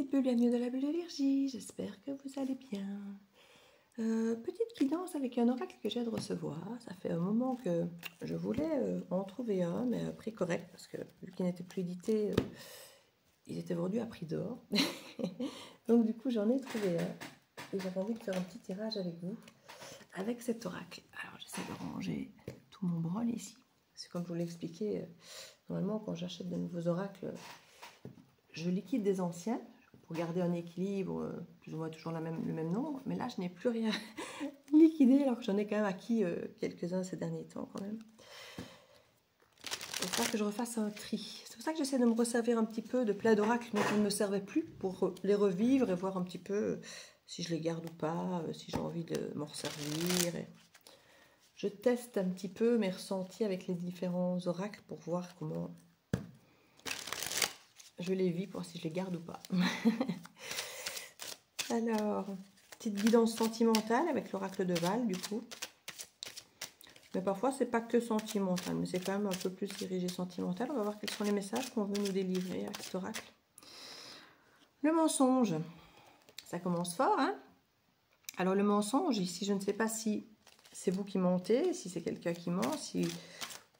petites bulles, bienvenue dans la bulle de Virgie, j'espère que vous allez bien. Petite guidance avec un oracle que j'ai de recevoir. Ça fait un moment que je voulais en trouver un, mais à prix correct, parce que vu qu'il n'était plus édité, ils étaient vendus à prix d'or. Donc du coup j'en ai trouvé un, et j'avais envie de faire un petit tirage avec vous, avec cet oracle. Alors j'essaie de ranger tout mon brol ici. C'est comme je vous l'ai expliqué, normalement quand j'achète de nouveaux oracles, je liquide des anciens pour garder un équilibre, plus ou moins toujours le même nombre. Mais là, je n'ai plus rien liquidé, alors que j'en ai quand même acquis quelques-uns ces derniers temps quand même. Il faut que je refasse un tri. C'est pour ça que j'essaie de me resservir un petit peu de plein d'oracles dont je ne me servais plus, pour les revivre et voir un petit peu si je les garde ou pas, si j'ai envie de m'en resservir. Et je teste un petit peu mes ressentis avec les différents oracles pour voir comment je les vis, pour si je les garde ou pas. Alors, petite guidance sentimentale avec l'oracle de Val, du coup. Mais parfois, c'est pas que sentimental, mais c'est quand même un peu plus dirigé sentimental. On va voir quels sont les messages qu'on veut nous délivrer avec cet oracle. Le mensonge. Ça commence fort, hein? Alors, le mensonge, ici, je ne sais pas si c'est vous qui mentez, si c'est quelqu'un qui ment, si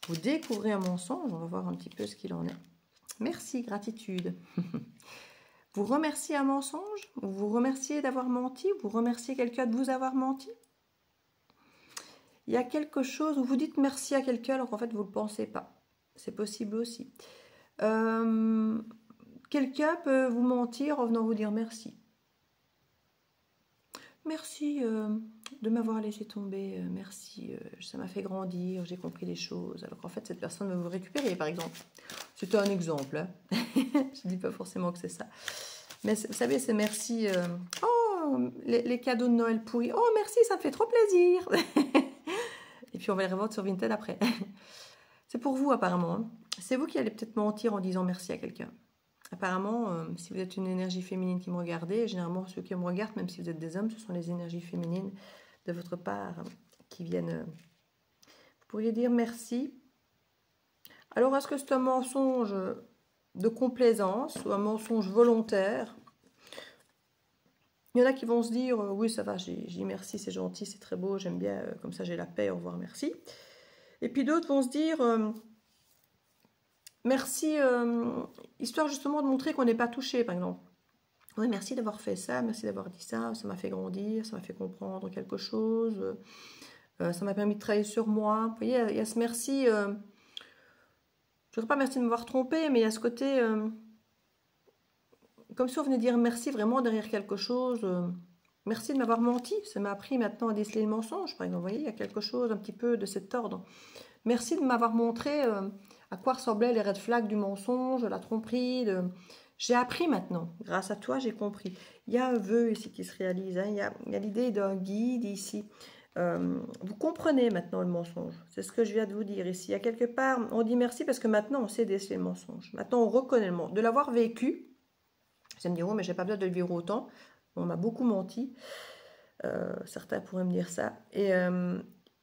vous découvrez un mensonge. On va voir un petit peu ce qu'il en est. Merci, gratitude. Vous remerciez un mensonge? Vous remerciez d'avoir menti? Vous remerciez quelqu'un de vous avoir menti? Il y a quelque chose où vous dites merci à quelqu'un alors qu'en fait vous ne le pensez pas. C'est possible aussi. Quelqu'un peut vous mentir en venant vous dire merci. Merci de m'avoir laissé tomber. Merci, ça m'a fait grandir, j'ai compris les choses. Alors qu'en fait cette personne veut vous récupérer par exemple. C'était un exemple. Hein. Je ne dis pas forcément que c'est ça. Mais vous savez, c'est merci. Oh, les cadeaux de Noël pourris. Oh, merci, ça me fait trop plaisir. Et puis on va les revendre sur Vinted après. C'est pour vous apparemment. Hein. C'est vous qui allez peut-être mentir en disant merci à quelqu'un. Apparemment, si vous êtes une énergie féminine qui me regardez, généralement ceux qui me regardent, même si vous êtes des hommes, ce sont les énergies féminines de votre part qui viennent. Vous pourriez dire merci. Alors, est-ce que c'est un mensonge de complaisance ou un mensonge volontaire? Il y en a qui vont se dire oui ça va, j'ai dit merci, c'est gentil, c'est très beau, j'aime bien, comme ça j'ai la paix, au revoir, merci. Et puis d'autres vont se dire merci, histoire justement de montrer qu'on n'est pas touché par exemple. Oui, merci d'avoir fait ça, merci d'avoir dit ça m'a fait grandir, ça m'a fait comprendre quelque chose, ça m'a permis de travailler sur moi. Vous voyez, il y a ce merci, je ne dirais pas merci de m'avoir trompé, mais il y a ce côté, comme si on venait dire merci vraiment derrière quelque chose. Merci de m'avoir menti, ça m'a appris maintenant à déceler le mensonge, par exemple. Vous voyez, il y a quelque chose un petit peu de cet ordre. Merci de m'avoir montré à quoi ressemblaient les red flags du mensonge, la tromperie. J'ai appris maintenant, grâce à toi, j'ai compris. Il y a un vœu ici qui se réalise, hein. Il y a l'idée d'un guide ici. Vous comprenez maintenant le mensonge, c'est ce que je viens de vous dire ici. Il y a quelque part, on dit merci parce que maintenant on sait déceler le mensonge. Maintenant on reconnaît le mensonge. De l'avoir vécu, vous allez me dire, oh, mais j'ai pas besoin de le vivre autant. On m'a beaucoup menti. Certains pourraient me dire ça. Et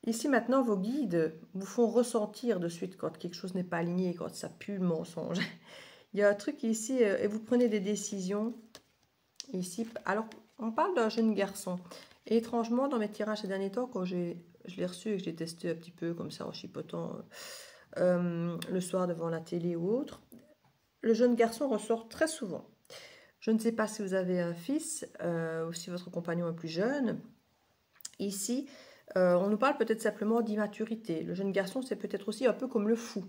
ici, maintenant, vos guides vous font ressentir de suite quand quelque chose n'est pas aligné, quand ça pue le mensonge. Il y a un truc ici, et vous prenez des décisions. Ici, alors, on parle d'un jeune garçon. Et étrangement, dans mes tirages ces derniers temps, quand je l'ai reçu et que j'ai testé un petit peu comme ça en chipotant le soir devant la télé ou autre, le jeune garçon ressort très souvent. Je ne sais pas si vous avez un fils ou si votre compagnon est plus jeune. Ici, on nous parle peut-être simplement d'immaturité. Le jeune garçon, c'est peut-être aussi un peu comme le fou.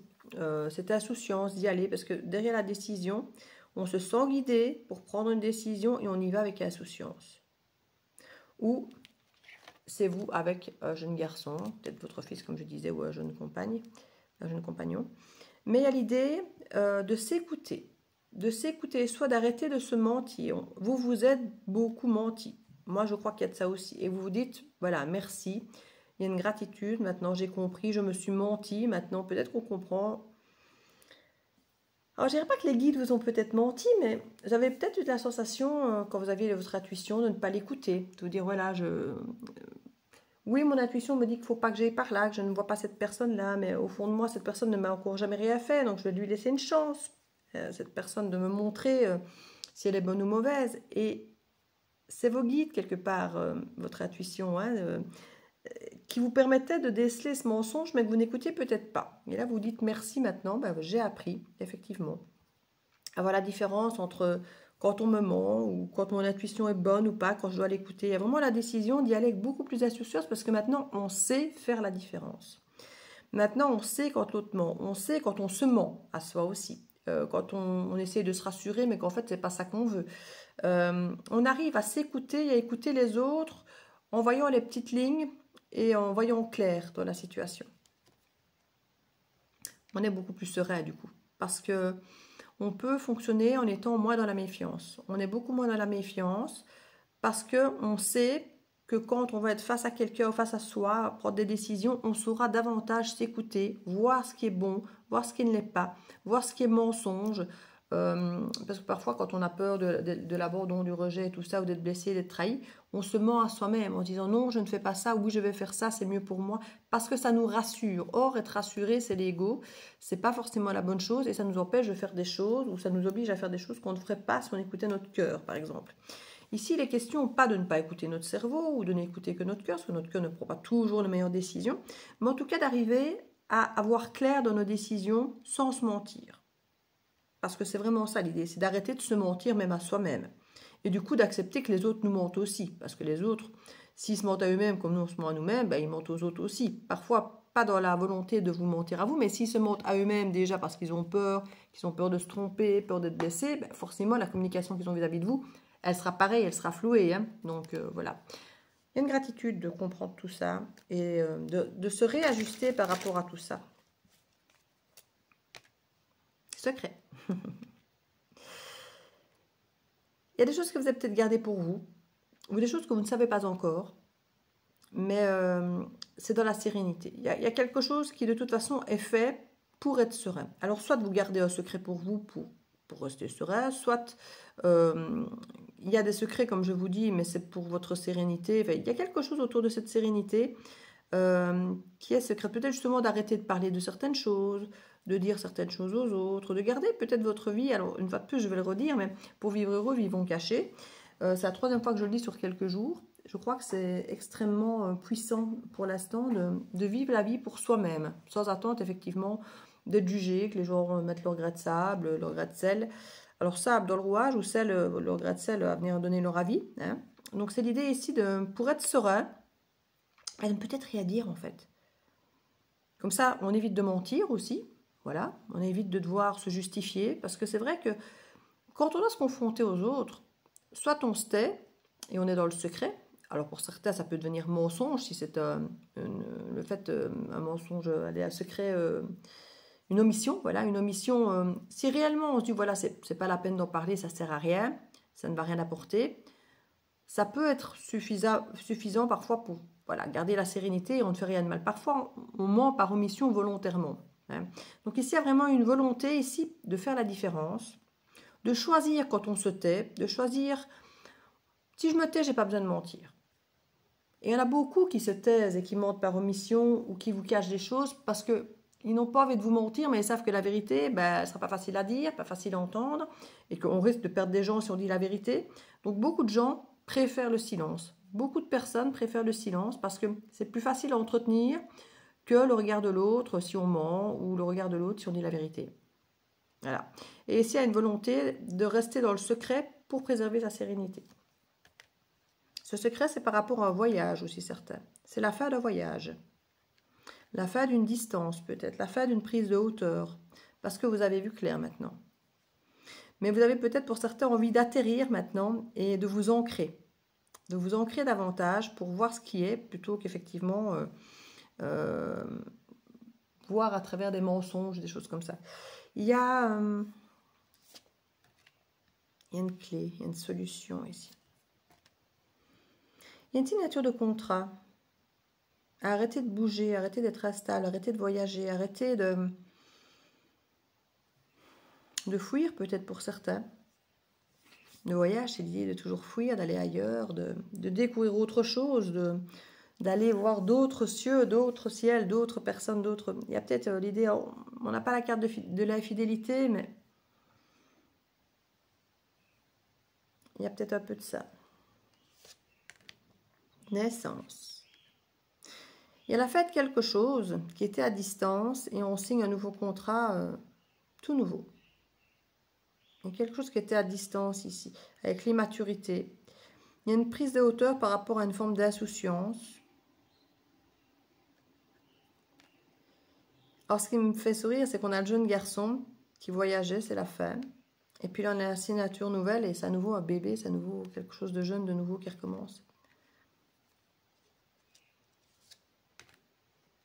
Cette insouciance d'y aller, parce que derrière la décision, on se sent guidé pour prendre une décision et on y va avec insouciance. Ou c'est vous avec un jeune garçon, peut-être votre fils, comme je disais, ou un jeune compagnon. Mais il y a l'idée de s'écouter. De s'écouter, soit d'arrêter de se mentir. Vous vous êtes beaucoup menti. Moi, je crois qu'il y a de ça aussi. Et vous vous dites, voilà, merci. Il y a une gratitude. Maintenant, j'ai compris. Je me suis menti. Maintenant, peut-être qu'on comprend. Alors, je ne dirais pas que les guides vous ont peut-être menti, mais vous avez peut-être eu la sensation, quand vous aviez votre intuition, de ne pas l'écouter. De vous dire, voilà, oui, mon intuition me dit qu'il ne faut pas que j'aille par là, que je ne vois pas cette personne-là. Mais au fond de moi, cette personne ne m'a encore jamais rien fait. Donc, je vais lui laisser une chance. Cette personne de me montrer si elle est bonne ou mauvaise. Et c'est vos guides quelque part, votre intuition, hein, qui vous permettait de déceler ce mensonge, mais que vous n'écoutiez peut-être pas. Et là, vous dites merci maintenant, ben, j'ai appris, effectivement, à voir la différence entre quand on me ment ou quand mon intuition est bonne ou pas, quand je dois l'écouter. Il y a vraiment la décision d'y aller avec beaucoup plus d'astuce parce que maintenant, on sait faire la différence. Maintenant, on sait quand l'autre ment, on sait quand on se ment à soi aussi. Quand on essaie de se rassurer, mais qu'en fait, c'est pas ça qu'on veut. On arrive à s'écouter et à écouter les autres en voyant les petites lignes et en voyant clair dans la situation. On est beaucoup plus serein du coup, parce que on peut fonctionner en étant moins dans la méfiance. On est beaucoup moins dans la méfiance parce qu'on sait que quand on va être face à quelqu'un ou face à soi, prendre des décisions, on saura davantage s'écouter, voir ce qui est bon, voir ce qui ne l'est pas, voir ce qui est mensonge. Parce que parfois, quand on a peur de l'abandon, du rejet, tout ça, ou d'être blessé, d'être trahi, on se ment à soi-même en disant non, je ne fais pas ça, oui, je vais faire ça, c'est mieux pour moi, parce que ça nous rassure. Or, être rassuré, c'est l'ego, c'est pas forcément la bonne chose et ça nous empêche de faire des choses ou ça nous oblige à faire des choses qu'on ne ferait pas si on écoutait notre cœur, par exemple. Ici, il est question pas de ne pas écouter notre cerveau ou de n'écouter que notre cœur, parce que notre cœur ne prend pas toujours les meilleures décisions, mais en tout cas d'arriver à avoir clair dans nos décisions sans se mentir. Parce que c'est vraiment ça l'idée, c'est d'arrêter de se mentir même à soi-même. Et du coup d'accepter que les autres nous mentent aussi. Parce que les autres, s'ils se mentent à eux-mêmes comme nous on se ment à nous-mêmes, ben, ils mentent aux autres aussi. Parfois, pas dans la volonté de vous mentir à vous, mais s'ils se mentent à eux-mêmes déjà parce qu'ils ont peur de se tromper, peur d'être blessés, ben, forcément la communication qu'ils ont vis-à-vis de vous, elle sera pareille, elle sera flouée. Hein. Donc voilà. Il y a une gratitude de comprendre tout ça et de se réajuster par rapport à tout ça. Secret. Il y a des choses que vous avez peut-être gardées pour vous, ou des choses que vous ne savez pas encore, mais c'est dans la sérénité. Il y a quelque chose qui de toute façon est fait pour être serein. Alors soit vous gardez un secret pour vous, pour rester serein, soit il y a des secrets comme je vous dis, mais c'est pour votre sérénité. Enfin, il y a quelque chose autour de cette sérénité qui est secret. Peut-être justement d'arrêter de parler de certaines choses, de dire certaines choses aux autres, de garder peut-être votre vie. Alors, une fois de plus, je vais le redire, mais pour vivre heureux, vivons cachés. C'est la troisième fois que je le dis sur quelques jours. Je crois que c'est extrêmement puissant pour l'instant de vivre la vie pour soi-même, sans attente effectivement d'être jugé, que les gens mettent leur grain de sable, leur grain de sel. Alors sable dans le rouage ou sel, leur grain de sel à venir donner leur avis. Hein. Donc c'est l'idée ici pour être serein, et de peut-être rien dire en fait. Comme ça, on évite de mentir aussi. Voilà, on évite de devoir se justifier, parce que c'est vrai que quand on doit se confronter aux autres, soit on se tait et on est dans le secret. Alors pour certains, ça peut devenir mensonge si c'est un mensonge, un secret, une omission. Voilà, une omission. Si réellement on se dit voilà, c'est pas la peine d'en parler, ça sert à rien, ça ne va rien apporter. Ça peut être suffisant parfois pour voilà, garder la sérénité et on ne fait rien de mal. Parfois, on ment par omission volontairement. Hein. Donc ici, il y a vraiment une volonté ici de faire la différence, de choisir quand on se tait, de choisir, si je me tais, j'ai pas besoin de mentir. Et il y en a beaucoup qui se taisent et qui mentent par omission ou qui vous cachent des choses parce qu'ils n'ont pas envie de vous mentir, mais ils savent que la vérité, ben, elle ne sera pas facile à dire, pas facile à entendre, et qu'on risque de perdre des gens si on dit la vérité. Donc beaucoup de gens préfèrent le silence. Beaucoup de personnes préfèrent le silence parce que c'est plus facile à entretenir que le regard de l'autre si on ment ou le regard de l'autre si on dit la vérité. Voilà. Et ici, il y a une volonté de rester dans le secret pour préserver sa sérénité. Ce secret, c'est par rapport à un voyage aussi certain. C'est la fin d'un voyage. La fin d'une distance peut-être, la fin d'une prise de hauteur. Parce que vous avez vu clair maintenant. Mais vous avez peut-être pour certains envie d'atterrir maintenant et de vous ancrer. De vous ancrer davantage pour voir ce qui est, plutôt qu'effectivement voir à travers des mensonges, des choses comme ça. Il y a une clé, il y a une solution ici. Il y a une signature de contrat. Arrêtez de bouger, arrêtez d'être instable, arrêtez de voyager, arrêtez de fuir peut-être pour certains. Le voyage, c'est l'idée de toujours fuir, d'aller ailleurs, de découvrir autre chose, d'aller voir d'autres cieux, d'autres ciels, d'autres personnes, d'autres... Il y a peut-être l'idée, on n'a pas la carte de l'infidélité, mais Il y a peut-être un peu de ça. Naissance. Il y a la fête quelque chose qui était à distance et on signe un nouveau contrat tout nouveau. Il y a quelque chose qui était à distance ici, avec l'immaturité. Il y a une prise de hauteur par rapport à une forme d'insouciance. Alors, ce qui me fait sourire, c'est qu'on a le jeune garçon qui voyageait, c'est la fin. Et puis là, on a la signature nouvelle et c'est à nouveau un bébé, c'est à nouveau quelque chose de jeune, de nouveau qui recommence.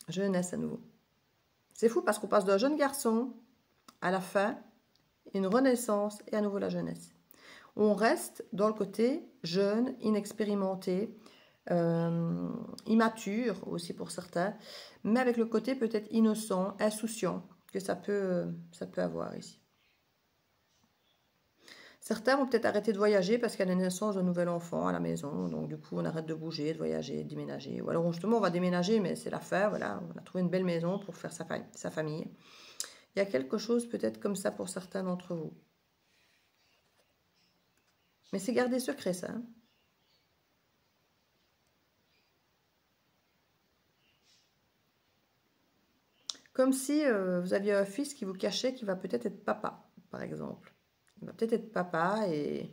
Jeunesse à nouveau. C'est fou parce qu'on passe d'un jeune garçon à la fin, une renaissance et à nouveau la jeunesse. On reste dans le côté jeune, inexpérimenté, immature aussi pour certains, mais avec le côté peut-être innocent, insouciant que ça peut avoir ici. Certains vont peut-être arrêter de voyager parce qu'il y a la naissance d'un nouvel enfant à la maison, donc du coup on arrête de bouger, de voyager, de déménager. Ou alors justement on va déménager, mais c'est la fin, voilà, on a trouvé une belle maison pour faire sa famille. Il y a quelque chose peut-être comme ça pour certains d'entre vous. Mais c'est gardé secret ça. Hein. Comme si vous aviez un fils qui vous cachait qui va peut-être être papa, par exemple. Il va peut-être être papa et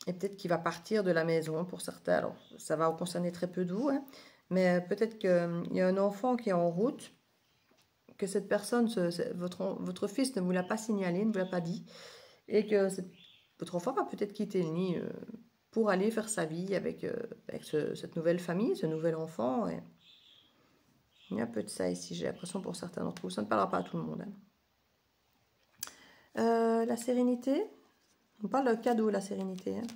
peut-être qu'il va partir de la maison pour certains. Alors, ça va concerner très peu de vous, hein, mais peut-être qu'il y a un enfant qui est en route, que cette personne, votre fils ne vous l'a pas signalé, ne vous l'a pas dit, et que votre enfant va peut-être quitter le nid pour aller faire sa vie avec cette nouvelle famille, ce nouvel enfant. Et il y a un peu de ça ici, j'ai l'impression pour certains d'entre vous. Ça ne parlera pas à tout le monde. Hein. La sérénité, on parle d'un cadeau, la sérénité. Hein.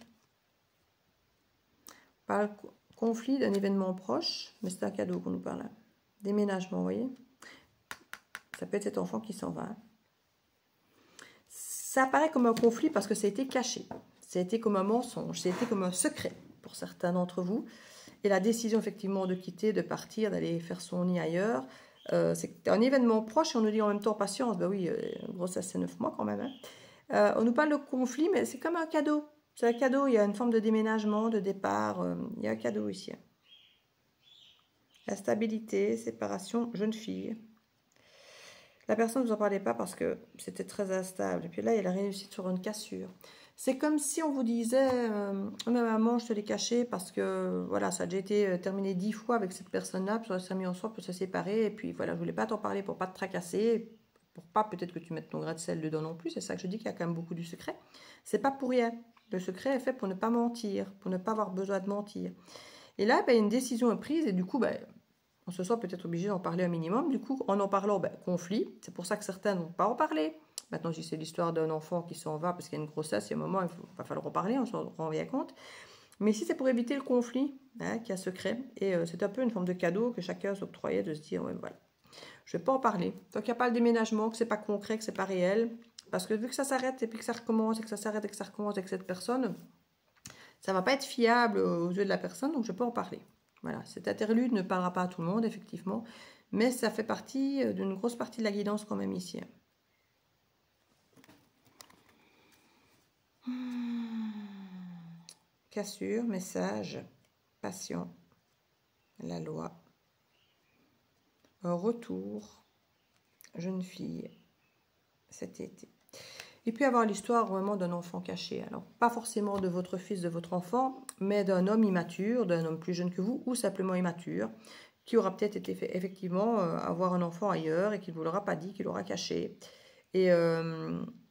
On parle conflit d'un événement proche, mais c'est un cadeau qu'on nous parle. Hein. Déménagement, vous voyez. Ça peut être cet enfant qui s'en va. Hein. Ça apparaît comme un conflit parce que ça a été caché. Ça a été comme un mensonge, ça a été comme un secret pour certains d'entre vous. Et la décision effectivement de quitter, de partir, d'aller faire son nid ailleurs, c'est un événement proche et on nous dit en même temps patience. Ben oui, grossesse c'est 9 mois quand même. Hein. On nous parle de conflit, mais c'est comme un cadeau. C'est un cadeau, il y a une forme de déménagement, de départ, il y a un cadeau ici. La stabilité, séparation, jeune fille. La personne ne vous en parlait pas parce que c'était très instable. Et puis là, il y a la réussite sur une cassure. C'est comme si on vous disait maman, je te l'ai caché parce que voilà, ça a déjà été terminé 10 fois avec cette personne-là, puis ça s'est mis ensemble pour se séparer. Et puis voilà, je voulais pas t'en parler pour pas te tracasser, pour pas peut-être que tu mettes ton grain de sel dedans non plus. C'est ça que je dis qu'il y a quand même beaucoup du secret. C'est pas pour rien. Le secret est fait pour ne pas mentir, pour ne pas avoir besoin de mentir. Et là, ben, une décision est prise et du coup, ben, on se sent peut-être obligé d'en parler un minimum. Du coup, en parlant, ben, conflit. C'est pour ça que certains n'ont pas en parler. Maintenant, si c'est l'histoire d'un enfant qui s'en va parce qu'il y a une grossesse, il y a un moment, il va falloir en parler, on s'en rend bien compte. Mais si c'est pour éviter le conflit, hein, qui a secret, et c'est un peu une forme de cadeau que chacun s'octroyait de se dire, ouais, voilà, je ne vais pas en parler. Tant qu'il n'y a pas le déménagement, que c'est pas concret, que c'est pas réel, parce que vu que ça s'arrête et puis que ça recommence, et que ça s'arrête et que ça recommence avec cette personne, ça ne va pas être fiable aux yeux de la personne, donc je ne vais pas en parler. Voilà, cet interlude ne parlera pas à tout le monde, effectivement, mais ça fait partie d'une grosse partie de la guidance quand même ici. Cassure, message, patient, la loi, un retour, jeune fille, cet été. Il peut y avoir l'histoire vraiment d'un enfant caché. Alors, pas forcément de votre fils, de votre enfant, mais d'un homme immature, d'un homme plus jeune que vous, ou simplement immature, qui aura peut-être été effectivement avoir un enfant ailleurs et qui ne vous l'aura pas dit, qui l'aura caché. Et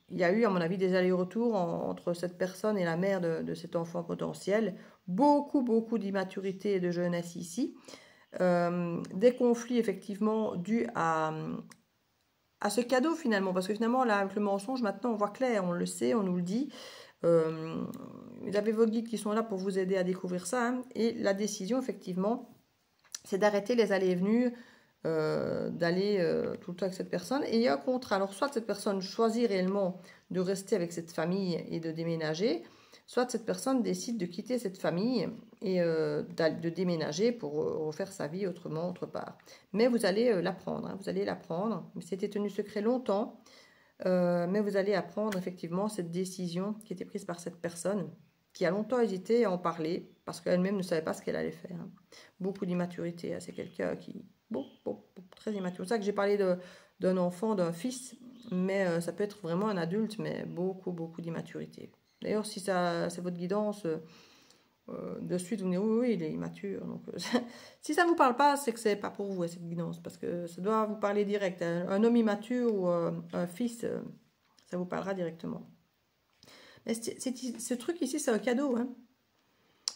il y a eu, à mon avis, des allers-retours entre cette personne et la mère de cet enfant potentiel. Beaucoup d'immaturité et de jeunesse ici. Des conflits, effectivement, dus à ce cadeau, finalement. Parce que finalement, là, avec le mensonge, maintenant, on voit clair, on le sait, on nous le dit. Vous avez vos guides qui sont là pour vous aider à découvrir ça. Hein, et la décision, effectivement, c'est d'arrêter les allées et venues, d'aller tout le temps avec cette personne. Et il y a un contrat. Alors, soit cette personne choisit réellement de rester avec cette famille et de déménager, soit cette personne décide de quitter cette famille et de déménager pour refaire sa vie autrement, autre part. Mais vous allez l'apprendre. Hein, vous allez l'apprendre. C'était tenu secret longtemps. Mais vous allez apprendre effectivement cette décision qui était prise par cette personne qui a longtemps hésité à en parler parce qu'elle-même ne savait pas ce qu'elle allait faire. Hein. Beaucoup d'immaturité. Hein. C'est quelqu'un qui... Bon, très immature. C'est pour ça que j'ai parlé d'un enfant, d'un fils, mais ça peut être vraiment un adulte, mais beaucoup d'immaturité. D'ailleurs, si c'est votre guidance, de suite vous me dites oui, il est immature. Donc, si ça ne vous parle pas, c'est que c'est pas pour vous cette guidance, parce que ça doit vous parler direct. Un homme immature ou un fils, ça vous parlera directement. Mais ce truc ici, c'est un cadeau. Hein.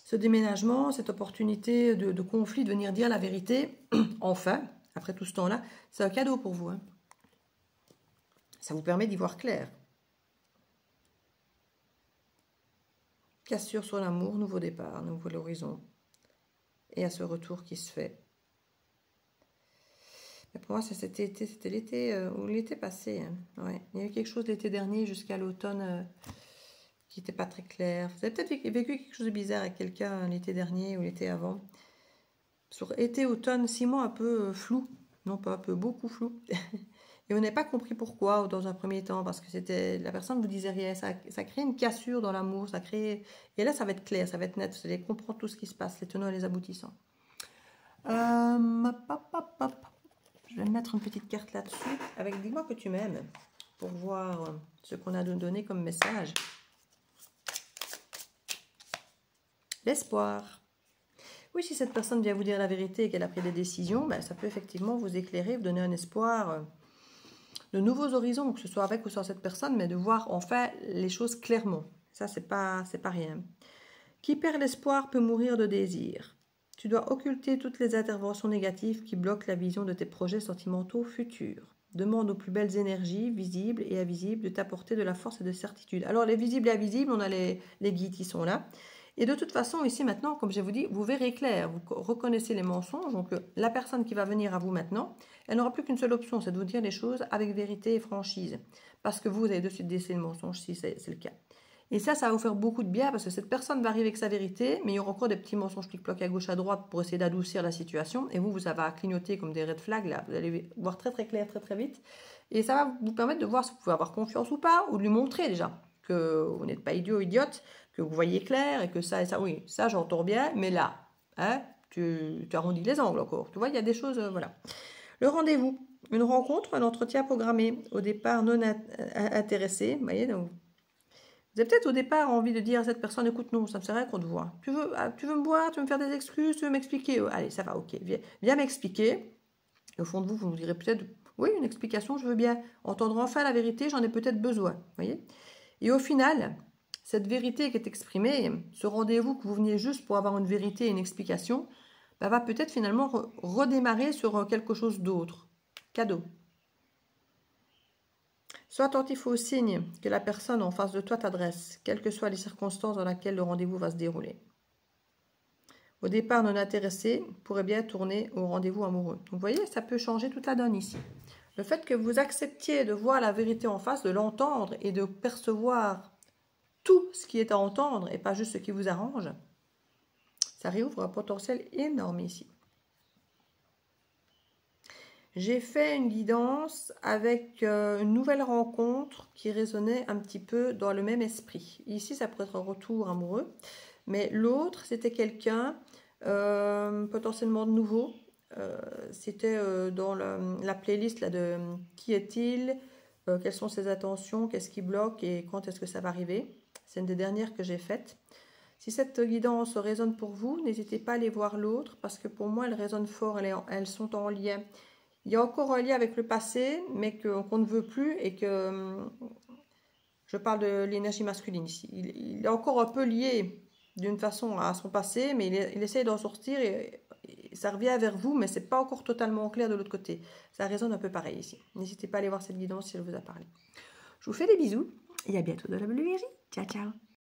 Ce déménagement, cette opportunité de conflit, de venir dire la vérité, enfin, après tout ce temps-là, c'est un cadeau pour vous. Hein. Ça vous permet d'y voir clair. Cassure sur l'amour, nouveau départ, nouvel horizon. Et à ce retour qui se fait. Mais pour moi, c'était l'été ou l'été passé. Hein. Ouais. Il y a eu quelque chose l'été dernier jusqu'à l'automne qui n'était pas très clair. Vous avez peut-être vécu quelque chose de bizarre avec quelqu'un l'été dernier ou l'été avant. Sur été-automne, 6 mois un peu flou. Non, pas un peu, beaucoup flou. Et on n'a pas compris pourquoi dans un premier temps, parce que c'était la personne ne vous disait rien. Ça crée une cassure dans l'amour, ça crée... Et là, ça va être clair, ça va être net, vous allez comprendre tout ce qui se passe, les tenants et les aboutissants. Je vais mettre une petite carte là-dessus, avec dis-moi que tu m'aimes, pour voir ce qu'on a donné comme message. L'espoir. Oui, si cette personne vient vous dire la vérité et qu'elle a pris des décisions, ben, ça peut effectivement vous éclairer, vous donner un espoir... de nouveaux horizons, que ce soit avec ou sans cette personne, mais de voir enfin les choses clairement. Ça, c'est pas rien. Qui perd l'espoir peut mourir de désir. Tu dois occulter toutes les interventions négatives qui bloquent la vision de tes projets sentimentaux futurs. Demande aux plus belles énergies, visibles et invisibles, de t'apporter de la force et de certitude. Alors, les visibles et invisibles, on a les guides qui sont là. Et de toute façon, ici maintenant, comme je vous dis, vous verrez clair, vous reconnaissez les mensonges. Donc, la personne qui va venir à vous maintenant, elle n'aura plus qu'une seule option, c'est de vous dire les choses avec vérité et franchise. Parce que vous avez de suite décelé le mensonge, si c'est le cas. Et ça va vous faire beaucoup de bien, parce que cette personne va arriver avec sa vérité, mais il y aura encore des petits mensonges qui bloquent à gauche, à droite pour essayer d'adoucir la situation. Et vous, ça va clignoter comme des red flags, là. Vous allez voir très clair, très vite. Et ça va vous permettre de voir si vous pouvez avoir confiance ou pas, ou de lui montrer déjà que vous n'êtes pas idiot, idiote, que vous voyez clair et que ça et ça, oui, ça j'entends bien, mais là, hein, tu arrondis les angles encore. Tu vois, il y a des choses, voilà. Le rendez-vous, une rencontre, un entretien programmé, au départ non intéressé, vous voyez, donc vous avez peut-être au départ envie de dire à cette personne, écoute, non, ça me sert à rien qu'on te voit. Tu veux me voir, tu veux me faire des excuses, tu veux m'expliquer, allez, ça va, ok, viens m'expliquer. Au fond de vous, vous me direz peut-être, oui, une explication, je veux bien entendre enfin la vérité, j'en ai peut-être besoin, vous voyez. Et au final, cette vérité qui est exprimée, ce rendez-vous que vous veniez juste pour avoir une vérité et une explication, bah, va peut-être finalement redémarrer sur quelque chose d'autre. Cadeau. Sois attentif aux signes que la personne en face de toi t'adresse, quelles que soient les circonstances dans lesquelles le rendez-vous va se dérouler. Au départ non intéressé pourrait bien tourner au rendez-vous amoureux. Vous voyez, ça peut changer toute la donne ici. Le fait que vous acceptiez de voir la vérité en face, de l'entendre et de percevoir tout ce qui est à entendre et pas juste ce qui vous arrange, ça réouvre un potentiel énorme ici. J'ai fait une guidance avec une nouvelle rencontre qui résonnait un petit peu dans le même esprit. Ici, ça pourrait être un retour amoureux, mais l'autre, c'était quelqu'un potentiellement de nouveau. C'était dans la playlist là, de qui est-il, quelles sont ses intentions, qu'est-ce qui bloque et quand est-ce que ça va arriver. C'est une des dernières que j'ai faites. Si cette guidance résonne pour vous, n'hésitez pas à aller voir l'autre parce que pour moi, elle résonne fort, elles sont en lien. Il y a encore un lien avec le passé, mais qu'on ne veut plus et que je parle de l'énergie masculine ici. Il est encore un peu lié d'une façon à son passé, mais il essaie d'en sortir et ça revient vers vous, mais ce n'est pas encore totalement clair de l'autre côté. Ça résonne un peu pareil ici. N'hésitez pas à aller voir cette guidance si elle vous a parlé. Je vous fais des bisous et à bientôt dans la Belle Énergie. Ciao, ciao.